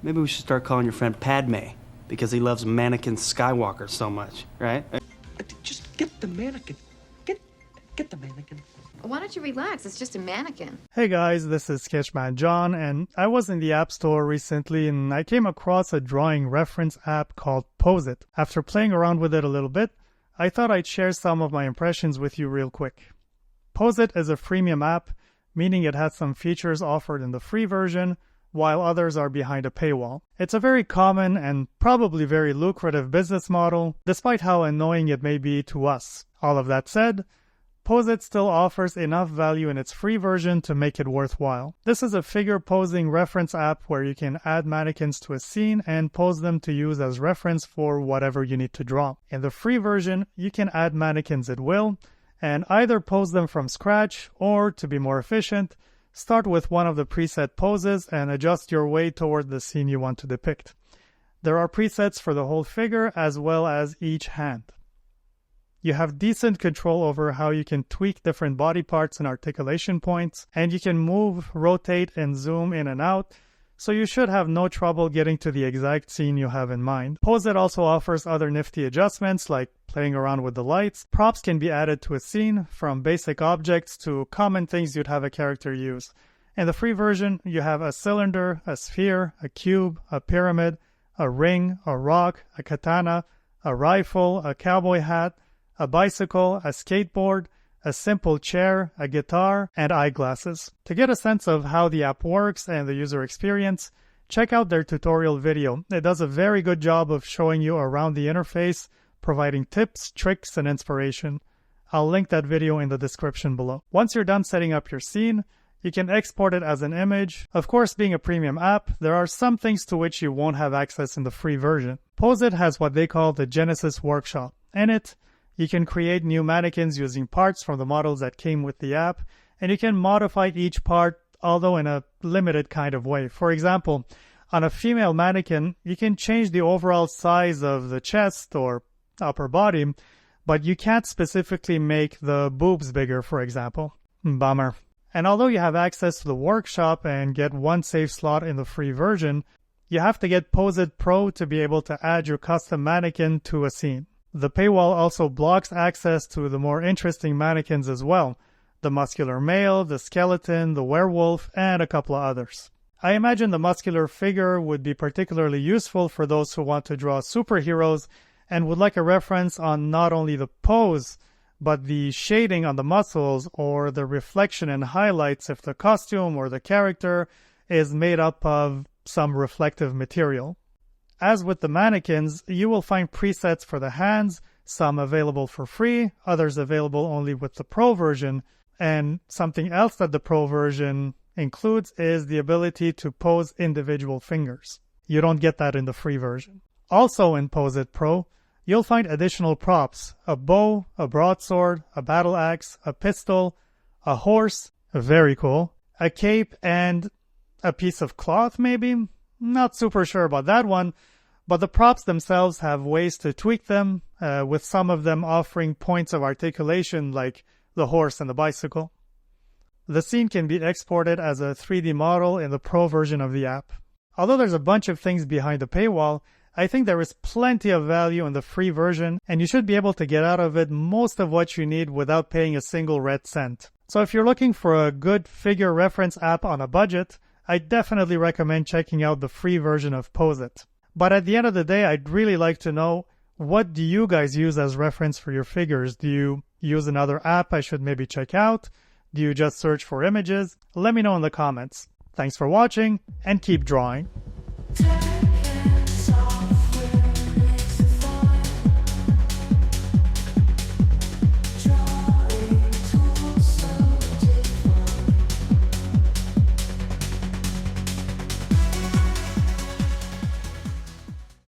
Maybe we should start calling your friend Padme, because he loves Mannequins Skywalker so much, right? Just get the mannequin. Get the mannequin. Why don't you relax? It's just a mannequin. Hey guys, this is Sketchman John, and I was in the App Store recently and I came across a drawing reference app called PoseIt. After playing around with it a little bit, I thought I'd share some of my impressions with you real quick. PoseIt is a freemium app, meaning it has some features offered in the free version, while others are behind a paywall. It's a very common and probably very lucrative business model, despite how annoying it may be to us. All of that said, PoseIt still offers enough value in its free version to make it worthwhile. This is a figure posing reference app where you can add mannequins to a scene and pose them to use as reference for whatever you need to draw. In the free version, you can add mannequins at will, and either pose them from scratch or, to be more efficient, start with one of the preset poses and adjust your way toward the scene you want to depict. There are presets for the whole figure as well as each hand. You have decent control over how you can tweak different body parts and articulation points, and you can move, rotate, and zoom in and out, so you should have no trouble getting to the exact scene you have in mind. PoseIt also offers other nifty adjustments like playing around with the lights. Props can be added to a scene, from basic objects to common things you'd have a character use. In the free version, you have a cylinder, a sphere, a cube, a pyramid, a ring, a rock, a katana, a rifle, a cowboy hat, a bicycle, a skateboard, a simple chair, a guitar, and eyeglasses. To get a sense of how the app works and the user experience, check out their tutorial video. It does a very good job of showing you around the interface, providing tips, tricks, and inspiration. I'll link that video in the description below. Once you're done setting up your scene, you can export it as an image. Of course, being a premium app, there are some things to which you won't have access in the free version. PoseIt has what they call the Genesis Workshop. In it, you can create new mannequins using parts from the models that came with the app, and you can modify each part, although in a limited kind of way. For example, on a female mannequin, you can change the overall size of the chest or upper body, but you can't specifically make the boobs bigger, for example. Bummer. And although you have access to the workshop and get one save slot in the free version, you have to get PoseIt Pro to be able to add your custom mannequin to a scene. The paywall also blocks access to the more interesting mannequins as well, the muscular male, the skeleton, the werewolf, and a couple of others. I imagine the muscular figure would be particularly useful for those who want to draw superheroes and would like a reference on not only the pose, but the shading on the muscles or the reflection and highlights if the costume or the character is made up of some reflective material. As with the mannequins, you will find presets for the hands, some available for free, others available only with the Pro version, and something else that the Pro version includes is the ability to pose individual fingers. You don't get that in the free version. Also in PoseIt Pro, you'll find additional props: a bow, a broadsword, a battle axe, a pistol, a horse, very cool, a cape, and a piece of cloth maybe? Not super sure about that one, but the props themselves have ways to tweak them, with some of them offering points of articulation like the horse and the bicycle. The scene can be exported as a 3D model in the Pro version of the app. Although there's a bunch of things behind the paywall, I think there is plenty of value in the free version, and you should be able to get out of it most of what you need without paying a single red cent. So if you're looking for a good figure reference app on a budget, I definitely recommend checking out the free version of PoseIt. But at the end of the day, I'd really like to know, what do you guys use as reference for your figures? Do you use another app I should maybe check out? Do you just search for images? Let me know in the comments. Thanks for watching, and keep drawing.